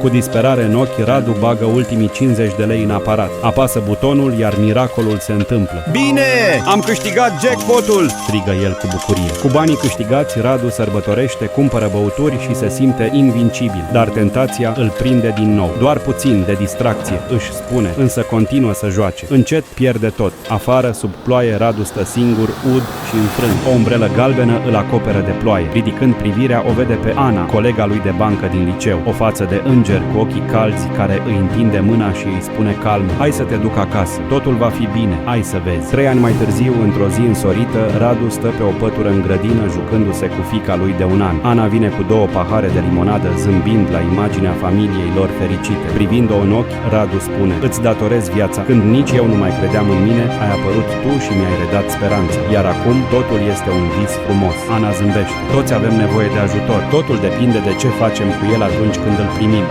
Cu disperare în ochi, Radu bagă ultimii 50 de lei în aparat. Apasă butonul, iar miracolul se întâmplă. Bine! Am câștigat jackpotul! Strigă el cu bucurie. Cu banii câștigați, Radu sărbătorește, cumpără băuturi și se simte invincibil. Dar tentația îl prinde din nou. Doar puțin de distracție, își spune, însă continuă să joace. Încet pierde tot. Afară, sub ploaie, Radu stă singur, ud și înfrânt. O umbrelă galbenă îl acoperă de ploaie. Ridicând privirea, o vede pe Ana, colega lui de bancă din liceu. O față de înger cu ochii calzi care îi întinde mâna și îi spune calm: hai să te duc acasă, totul va fi bine, hai să vezi. 3 ani mai târziu, într-o zi însorită, Radu stă pe o pătură în grădină jucându-se cu fiica lui de 1 an. Ana vine cu 2 pahare de limonadă, zâmbind la imaginea familiei lor fericite. Privind-o în ochi, Radu spune: îți datorez viața. Când nici eu nu mai credeam în mine, ai apărut tu și mi-ai redat speranța. Iar acum totul este un vis frumos. Ana zâmbește. Toți avem nevoie de ajutor. Totul depinde de ce facem cu el atunci când îl primim.